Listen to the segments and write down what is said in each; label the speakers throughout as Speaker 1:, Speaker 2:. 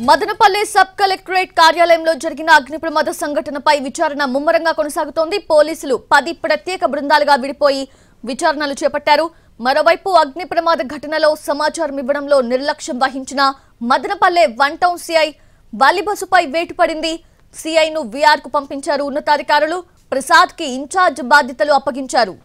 Speaker 1: Madanapalle sub collectorate కార్యాలయంలో జరిగిన అగ్ని ప్రమాద సంఘటనపై విచారణ ముమ్మరంగా కొనసాగుతోంది. పోలీసులు 10 ప్రత్యేక బృందాలుగా విడిపోయి విచారణలు చేపట్టారు. మరోవైపు అగ్ని ప్రమాద ఘటనలో సమాచారం ఇవ్వడంలో నిర్లక్ష్యం వహించిన మదనపల్లె 1 టౌన్ సిఐ వాలిబసుపై వేటు పడింది. సిఐను విఆర్ కు పంపించారు ఉన్నతాధికారులు. ప్రసాద్ కి ఇన్ఛార్జ్ బాధ్యతలు అప్పగించారు.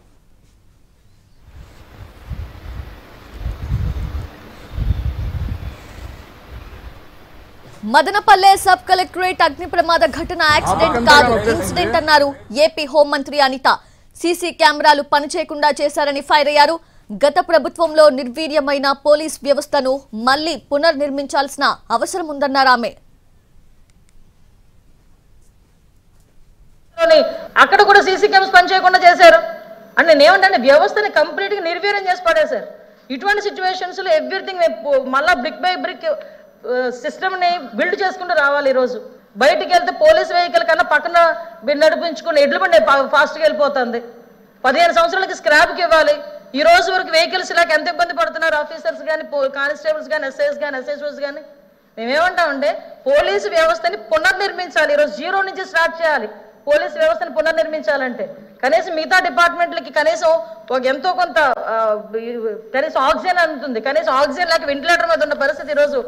Speaker 1: మదనపల్లె సబ్ కలెక్టరేట్ అగ్ని ప్రమాద ఘటన యాక్సిడెంట్ కాదు, ఇన్సిడెంట్ అన్నారు ఏపీ హోంమంత్రి అనిత. సీసీ కెమెరాలు పనిచేయకుండా చేశారని ఫైర్ అయ్యారు. గత ప్రభుత్వంలో నిర్వీర్యమైన పోలీస్ వ్యవస్థను మళ్లీ పునర్నిర్మించాల్సిన అవసరం ఉందన్నారు ఆమె.
Speaker 2: అక్కడ కూడా సీసీ కెమెరాస్ పనిచేయకుండా చేశారు అంటే నేనేమంటే వ్యవస్థని కంప్లీట్ గా నిర్వీర్యం చేసి పడేశారు. ఇటువంటి సిచ్యువేషన్స్ లో ఎవ్రీథింగ్ మళ్ళా బ్రిక్ బై బ్రిక్ సిస్టమ్ ని బిల్డ్ చేసుకుంటూ రావాలి. ఈ రోజు బయటికి వెళ్తే పోలీస్ వెహికల్ కన్నా పక్కన నడిపించుకుని ఎడ్ల బండి ఫాస్ట్ గా వెళ్ళిపోతుంది. 15 సంవత్సరాలకి స్క్రాప్ కి ఇవ్వాలి. ఈ రోజు వరకు వెహికల్స్ లేక ఎంత ఇబ్బంది పడుతున్నారు ఆఫీసర్స్ కానీ, కానిస్టేబుల్స్ కానీ, ఎస్ఐస్ కానీ, ఎస్ఎస్ఓస్ కానీ. మేమేమంటామంటే పోలీసు వ్యవస్థని పునర్నిర్మించాలి. ఈరోజు జీరో నుంచి స్టార్ట్ చేయాలి. పోలీస్ వ్యవస్థను పునర్నిర్మించాలంటే కనీసం మిగతా డిపార్ట్మెంట్లకి కనీసం ఎంతో కొంత కనీసం ఆక్సిజన్ అందుతుంది. కనీసం ఆక్సిజన్ లేక వెంటిలేటర్ మీద ఉన్న పరిస్థితి ఈరోజు